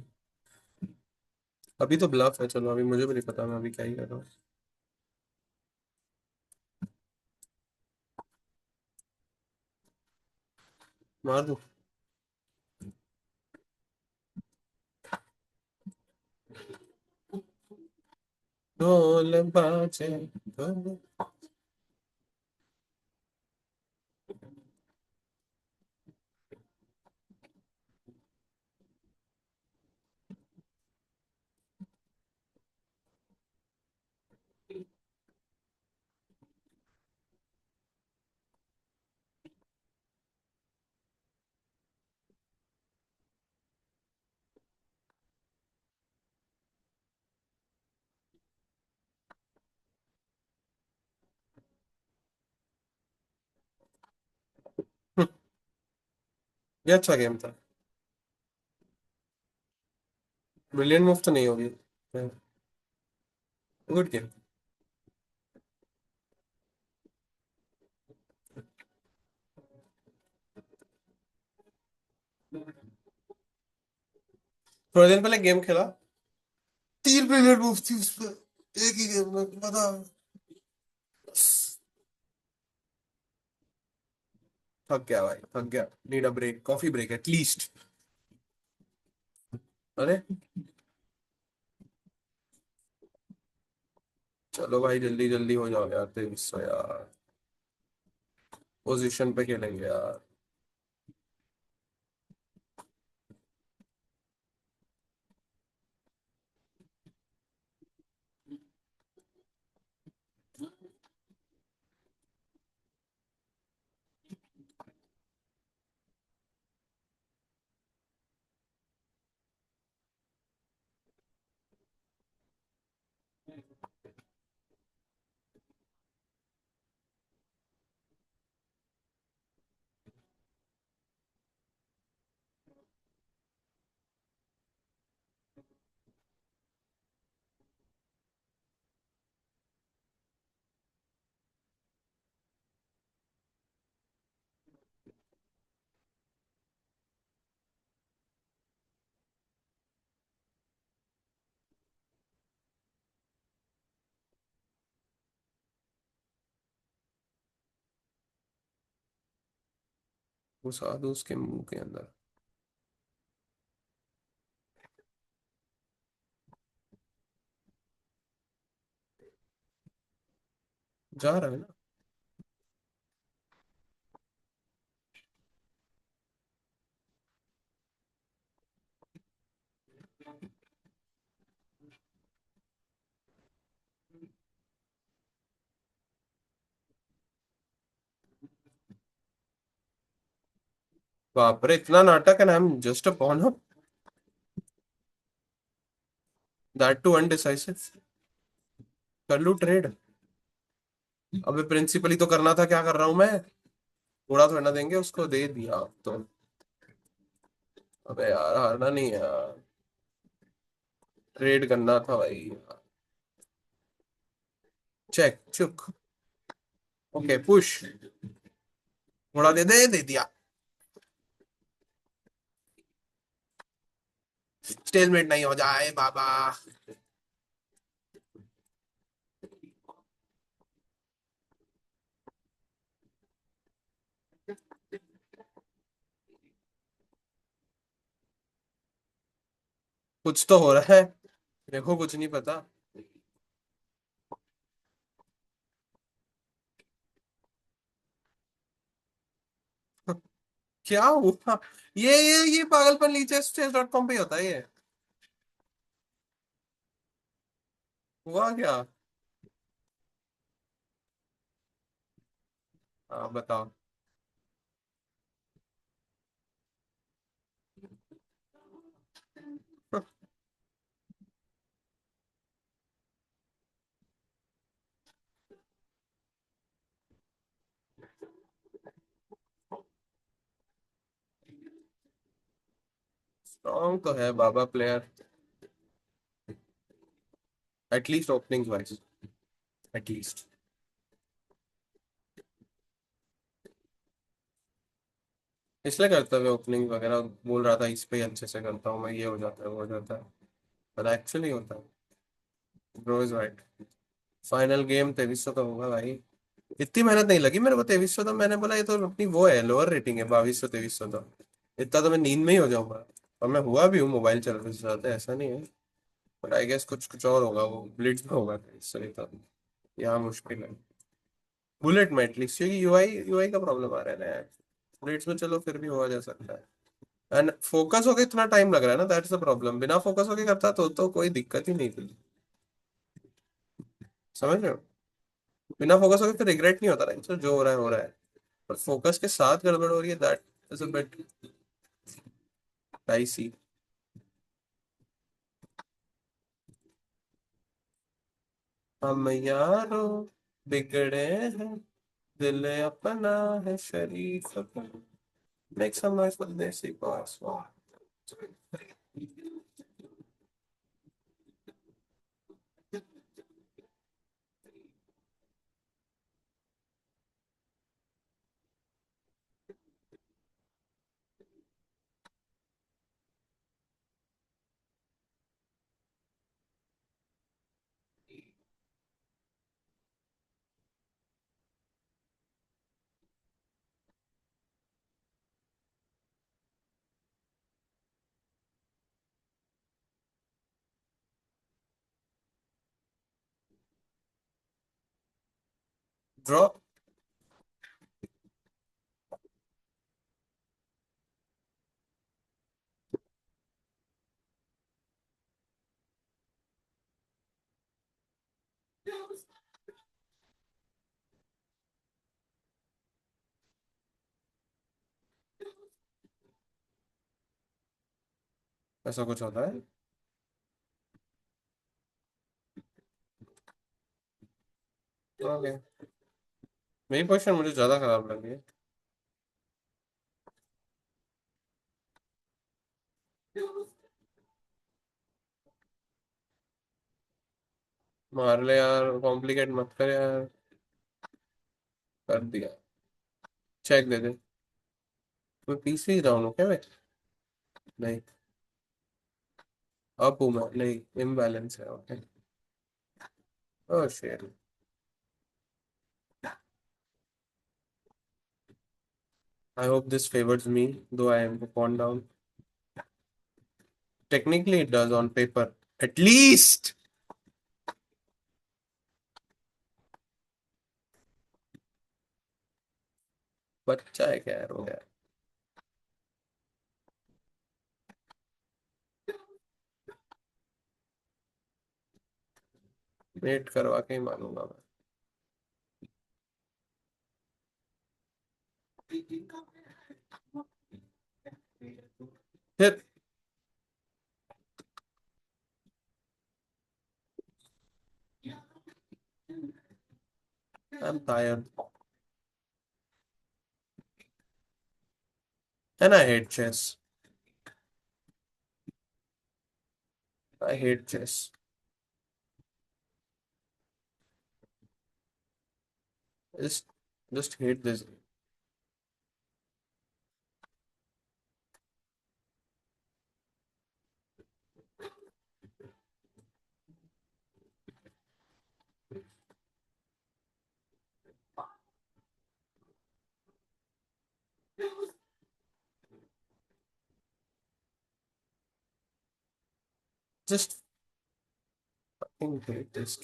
अभी तो ब्लफ है, चलो अभी मुझे भी नहीं पता मैं अभी क्या ही कर रहा हूँ। मार दूं? ढोल बाजे ढोल। ये अच्छा गेम था। ब्रिलियंट मूव तो नहीं होगी। Good game. थोड़े दिन पहले गेम खेला, 3 ब्रिलियंट मूव थी उस पर, एक ही गेम में पता। थक गया भाई, थक गया। Need a break, coffee break at least. अरे चलो भाई, जल्दी जल्दी हो जाओ यार, 2300 यार। पोजीशन पे खेलेंगे यार। घुसा दो उसके मुंह के अंदर। जा रहा है ना। बाप रे, इतना नाटक है ना, I am just a pawn up, that too undecisive. कर लूं ट्रेड? अबे प्रिंसिपली तो करना था, क्या कर रहा हूँ मैं? थोड़ा थोड़ा ना देंगे उसको, दे दिया अब तो। अबे यार, हारना नहीं है यार, ट्रेड करना था भाई। चेक चुक। Okay push. थोड़ा दे दिया। स्टेलमेट नहीं हो जाए बाबा। कुछ तो हो रहा है, देखो कुछ नहीं पता। क्या हुआ? ये पागलपन नीचे chess.com पे ही होता है ये। हुआ क्या? हाँ बताओ। स्ट्रॉन्ग तो है बाबा player, at least opening wise, at least. इसलिए करता है ओपनिंग वगैरह, बोल रहा था इस पे ही अच्छे से करता हूँ मैं, ये हो जाता है वो हो जाता है, पर एक्चुअली होता है। Bro is right. Final game 2300 का होगा भाई। इतनी मेहनत नहीं लगी मेरे को, 2300 तो मैंने बोला, ये तो अपनी वो है, लोअर रेटिंग है, 2200 2300 तो। इतना तो मैं नींद में ही हो जाऊंगा। और मैं हुआ भी हूँ मोबाइल चलाते चलाते, ऐसा नहीं है। बट आई गेस कुछ कुछ और होगा, वो ब्लिट्स में होगा इससे, नहीं था। यहाँ मुश्किल है। बुलेट में एटलीस्ट, क्योंकि यूआई का प्रॉब्लम आ रहा है ना यार। ब्लिट्स में चलो फिर भी हुआ जा सकता है। एंड फोकस होके इतना टाइम लग रहा है ना, दैट्स द प्रॉब्लम। बिना फोकस होके करता तो कोई दिक्कत ही नहीं थी। समझ रहे हो? बिना फोकस होके फिर रिग्रेट नहीं होता ना, चलो जो हो रहा है हो रहा है। पर फोकस के साथ गड़बड़ हो रही है, that is a bit dicey. हम यारो बिगड़े हैं, दिल अपना है शरीफ अपना। मेक सम नॉइस फॉर देसी बॉस। ड्रॉ। ऐसा कुछ होता है? ओके। मेरी पोजीशन मुझे ज्यादा खराब लगी है। मार ले यार, कॉम्प्लिकेट मत कर यार। कर दिया। चेक दे दे। मैं पीछे ही डाउन हूँ क्या मैं? नहीं। अप हूँ मैं, नहीं। इम्बैलेंस है, ओके। ओह शेर। I hope this favors me, though I am pawn down. Technically, it does on paper. At least! बच्चा है क्या यार हो गया। वेट करवा के ही मानूंगा मैं। फिर I'm tired and I hate chess. I hate chess. I just hate this. Just fucking hate this.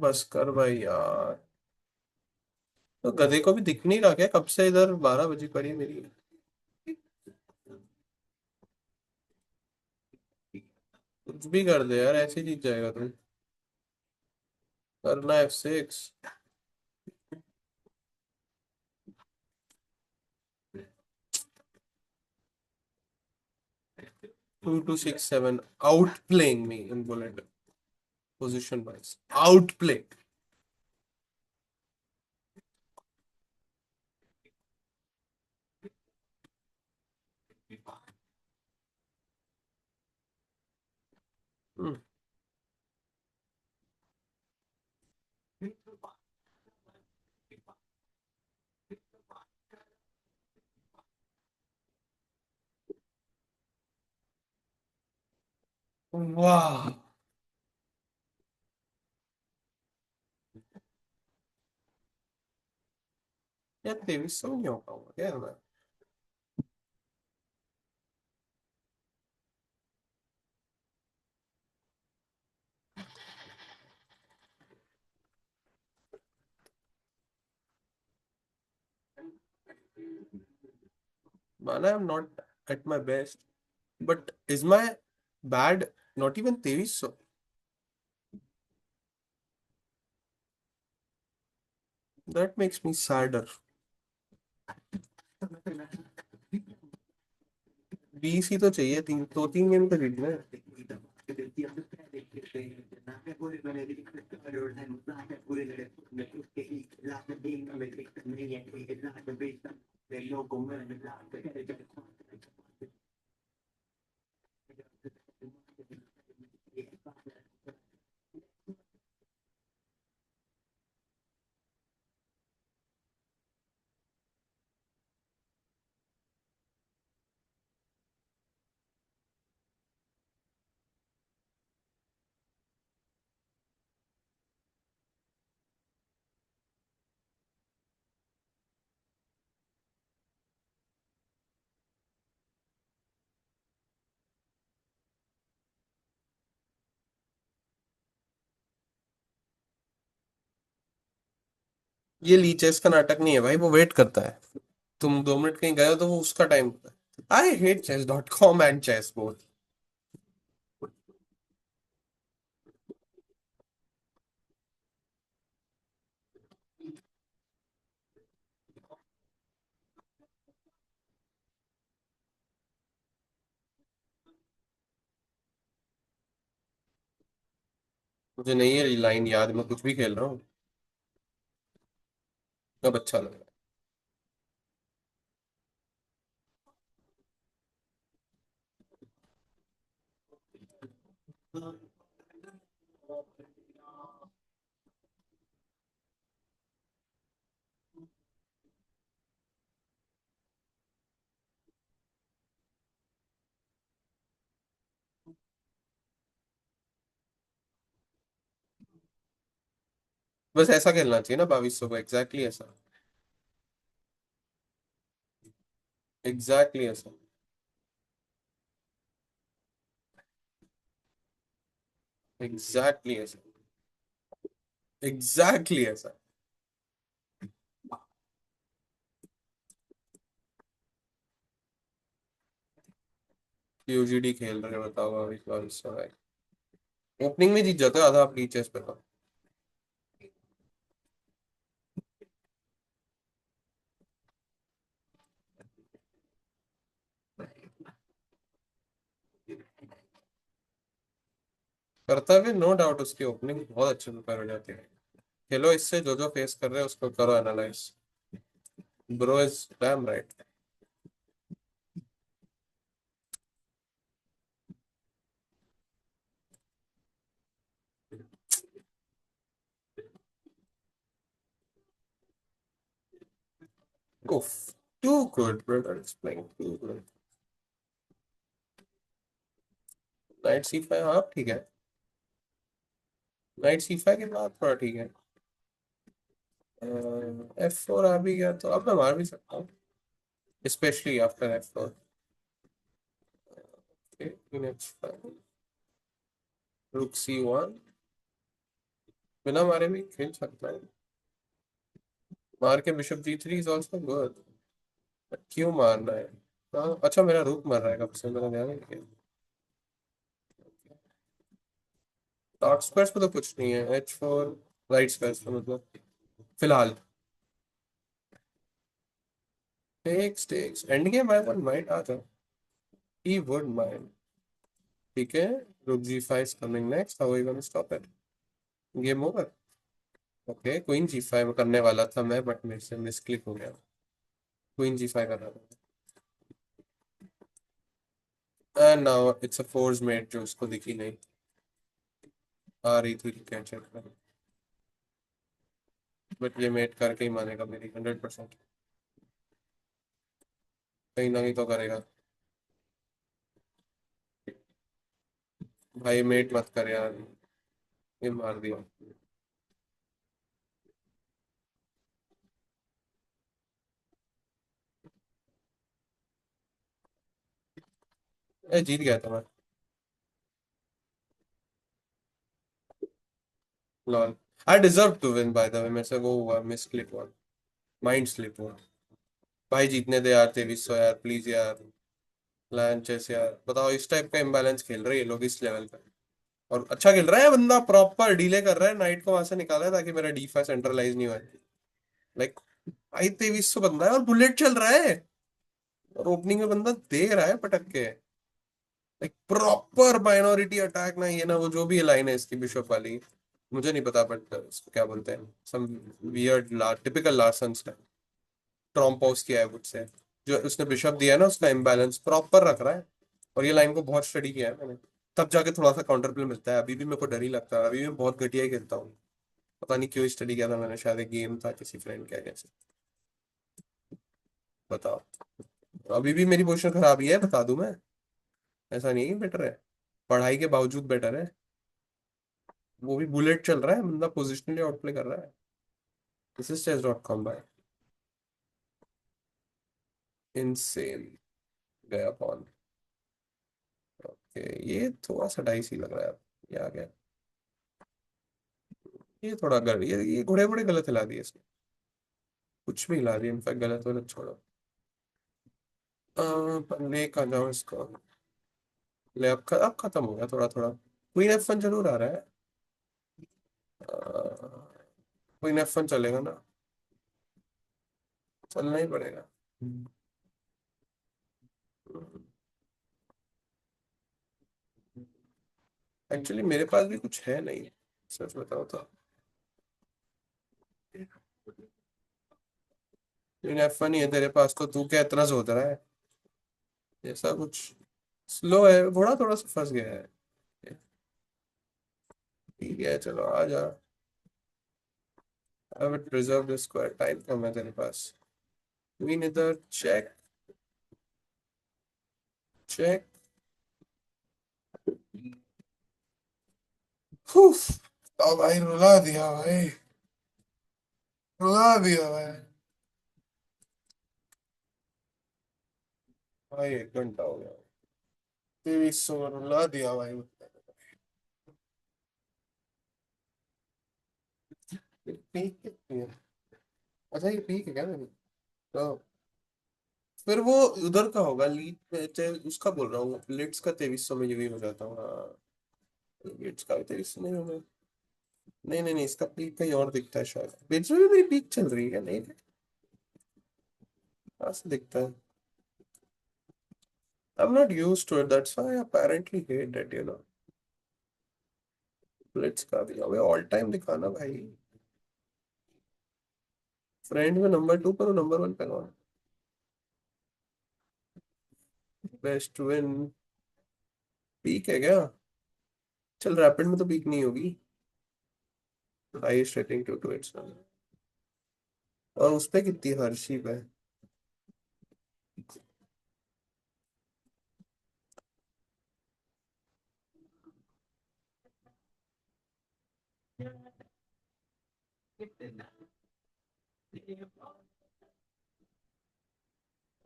बस कर भाई यार। तो गधे को भी दिख नहीं रहा क्या कब से इधर 12 बजी पड़ी मेरी। कुछ भी कर दे यार ऐसे ही जीत जाएगा तू। करना F6। 2267 outplaying me in bullet position wise outplay। हम्म, वाह। यार 2300 नहीं हो पाऊंगा यार मैं। माना I am not at my best but is my bad not even 2300। That makes me sadder. 20 ही तो चाहिए तीन दो तीन गेम तो जीतना है। ये लीचेस का नाटक नहीं है भाई वो वेट करता है। तुम 2 मिनट कहीं गए हो तो वो उसका टाइम होता है। I hate chess.com and chess both. मुझे नहीं है लाइन याद मैं कुछ भी खेल रहा हूँ। अब अच्छा लग रहा बस ऐसा खेलना चाहिए ना 2200 को, एग्जैक्टली ऐसा। एग्जैक्टली ऐसा। एग्जैक्टली ऐसा। एग्जैक्टली ऐसा। यूजीडी खेल रहे हो, बताओ अभी 2200 है। ओपनिंग में जीत जाते हो आधा, आप टीचर्स पे तो। करता भी नो डाउट, उसकी ओपनिंग बहुत अच्छे प्रिपेयर हो जाती है। खेलो इससे, जो जो फेस कर रहे हो उसको करो analyse. Bro is damn right. Oof. Too good, brother. It's playing too good. Knight C five, हाँ ठीक है। नाइट सी फाइव के बाद थोड़ा ठीक है। F4 आ भी गया तो अब मैं मार भी सकता हूँ, specially after F4। Queen H5, रुक C1, बिना मारे भी खेल सकता है। मार के bishop G3 is also good. क्यों मारना है? हाँ अच्छा, मेरा रुक मर रहा है कब से, मेरा ध्यान ही नहीं है। डॉट स्क्वायर्स पे तो कुछ नहीं है, H4 राइट स्क्वायर्स पे मतलब, फिलहाल। Takes end game, I would mind, आ जाओ। He would mind. ठीक है। रुक G5 is coming next, how are you gonna stop it? Game over. Okay, queen G5 करने वाला था मैं, बट मेरे से मिसक्लिक हो गया। क्वीन G5 कर रहा था। And now it's a force mate जो उसको दिखी नहीं, आ रही थी कैच कर। बट ये मेट करके ही मानेगा मेरी 100%। कहीं ना कहीं तो करेगा। भाई मेट मत कर यार, ये मार दिया। ए जीत गया था मैं। Lol. I deserve to win by the way, मेरे से वो हुआ, मिस क्लिक हुआ, माइंड स्लिप हुआ। भाई जीतने दे यार 2300 यार, प्लीज यार। लैंचेस यार, बताओ इस टाइप का इम्बैलेंस खेल रहे हैं ये लोग इस लेवल पे। और अच्छा खेल रहा है बंदा, प्रॉपर डीले कर रहा है, नाइट को वहां से निकाला है ताकि मेरा डीफा सेंट्रलाइज नहीं हो। लाइक भाई 2300 बंदा है और बुलेट चल रहा है, और ओपनिंग में बंदा दे रहा है पटक के। लाइक प्रॉपर माइनॉरिटी अटैक ना, ये ना वो जो भी लाइन है इसकी बिशप वाली, मुझे नहीं पता, बट उसको क्या बोलते हैं, some weird typical Larsen style, Trompowsky की है मुझसे। जो उसने बिशप दिया है ना, उसका इम्बैलेंस प्रॉपर रख रहा है। और ये लाइन को बहुत स्टडी किया है मैंने, तब जाके थोड़ा सा काउंटर प्ले मिलता है। अभी भी मेरे को डर ही लगता है, अभी भी मैं बहुत घटिया ही खेलता हूँ। पता नहीं क्यों स्टडी किया था मैंने, शायद एक गेम था किसी फ्रेंड का कैसे। बताओ। अभी भी मेरी पोजीशन खराब ही है, बता दूं मैं। ऐसा नहीं है बेटर है, पढ़ाई के बावजूद बेटर है। वो भी बुलेट चल रहा है, बंदा पोजिशनली आउटप्ले कर रहा है। दिस इज chess.com भाई। इनसेन। गया पॉन। ओके, ये थोड़ा सा डाइसी लग रहा है अब। ये आ गया। ये थोड़ा ये घोड़े बड़े गलत हिला दिए इसने। कुछ भी हिला दिया इनफैक्ट, गलत वलत छोड़ो। ले का जाओ इसको। ले अब खत्म हो गया थोड़ा थोड़ा। क्वीन F1 जरूर आ रहा है। क्वीन F1 चलेगा ना, चलना ही पड़ेगा। एक्चुअली मेरे पास भी कुछ है नहीं, सच बताओ तो। क्वीन F1 ही है तेरे पास, तो तू क्या इतना सोच रहा है? ऐसा कुछ स्लो है, घोड़ा थोड़ा सा फंस गया है। ठीक है चलो आ जा। अब रिजर्व द स्क्वायर, टाइम कम है तेरे पास। क्वीन इधर, चेक। चेक। अब भाई रुला दिया भाई। रुला दिया भाई। भाई 1 घंटा हो गया। 2300 रुला दिया भाई। पीक कितनी है? अच्छा ये पीक है क्या मेरी? तो फिर वो उधर का होगा लीड पे, उसका बोल रहा हूँ, लिड्स का 2300 में यही हो जाता हूँ हाँ। लिड्स का भी 2300 नहीं होगा। नहीं नहीं नहीं, इसका पीक कहीं और दिखता है शायद, बिड्स में भी मेरी पीक चल रही है क्या? नहीं। कहाँ से दिखता है? I'm not used to it. That's why I apparently hate it, you know. Blitz का भी अबे ऑल टाइम दिखाना भाई। फ्रेंड में नंबर 2 पर नंबर 1 पे कौन? Best win. पीक है क्या? चल रैपिड में तो पीक नहीं होगी। Highest rating 2 to 8। और उस पे कितनी हर्षी पे?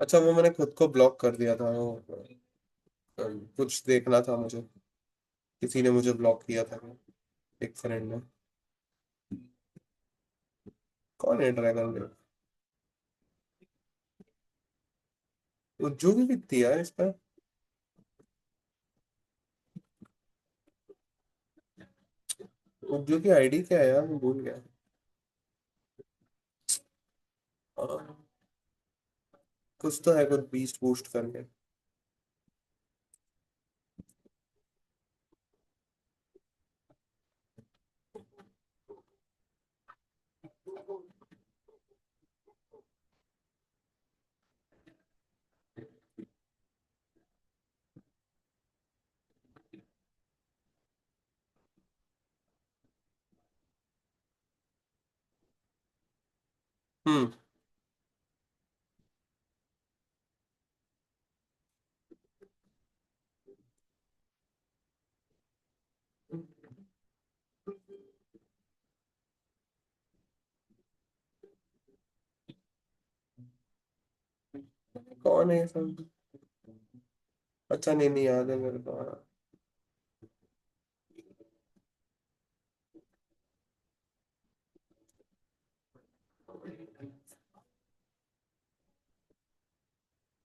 अच्छा वो मैंने खुद को ब्लॉक कर दिया था वो, कुछ देखना था मुझे। किसी ने मुझे ब्लॉक किया था, एक फ्रेंड ने। कौन है ड्रैगन ने? उज्जू की कितनी है इस पर? उज्जू की आईडी क्या है यार, मैं भूल गया। हाँ, कुछ तो है, कुछ बीस्ट बूस्ट करके। हम्म। कौन है ये सब? अच्छा नहीं नहीं, याद है मेरे को हाँ।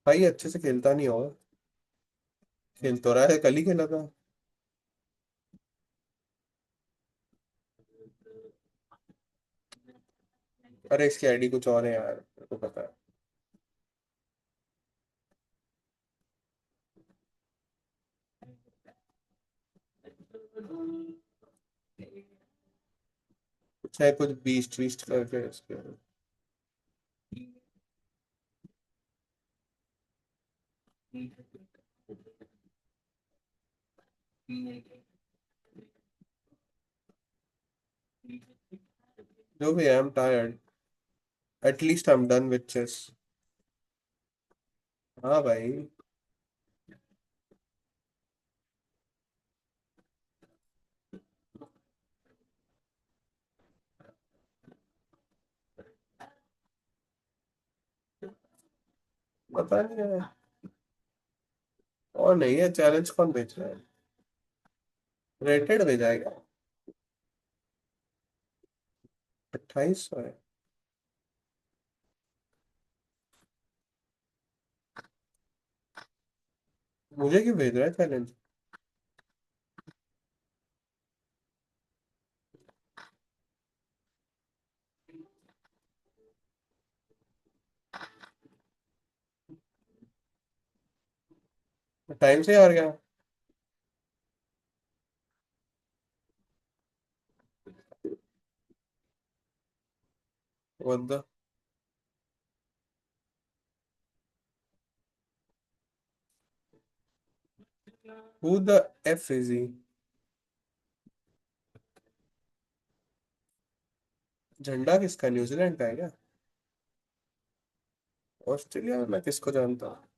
भाई अच्छे से खेलता नहीं होगा। खेल तो रहा है, कल ही खेला था। अरे इसकी आईडी कुछ और है यार, मेरे को पता है। कुछ है, कुछ बीस्ट वीस्ट करके इसके। जो भी, I am tired. At least I am done with chess. हाँ भाई। पता नहीं है। और नहीं है, चैलेंज कौन बेच रहा है? रेटेड भेजा है क्या? 2800 है। मुझे क्यों भेज रहा है चैलेंज? टाइम से हार गया। What the? Who the F is he? झंडा किसका, न्यूजीलैंड का है क्या? ऑस्ट्रेलिया में मैं किसको जानता हूँ?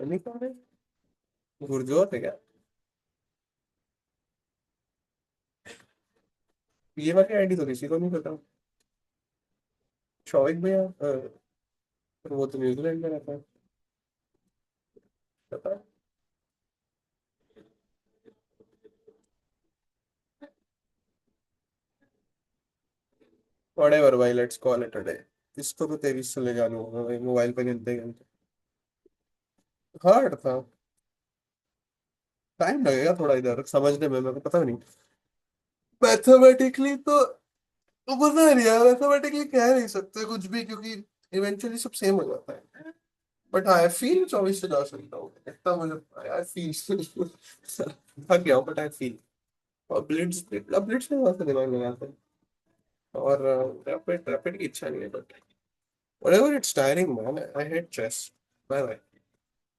नहीं कौन है? गुरजोत है क्या? ये वाली आईडी तो किसी को नहीं पता। शौविक भैया पर वो तो न्यूजीलैंड में रहता है। पता है। व्हाटएवर भाई, let's call it a day. इसको तो 23 से ले जाना होगा भाई, मोबाइल पे खेलते खेलते। हार्ड था। टाइम लगेगा थोड़ा इधर समझने में, मेरे को पता नहीं। मैथमेटिकली तो पता नहीं यार, मैथमेटिकली कह नहीं सकते कुछ भी, क्योंकि इवेंचुअली सब सेम हो जाता है। बट हाँ, आई फील 24 से जा सकता हूँ इतना मुझे। आई फील थक गया हूँ, बट आई फील। और ब्लिट्स, अब ब्लिट्स में वहां से दिमाग लगाते हैं। और रैपिड रैपिड की इच्छा नहीं है, but whatever, it's tiring man, I hate chess. Bye bye.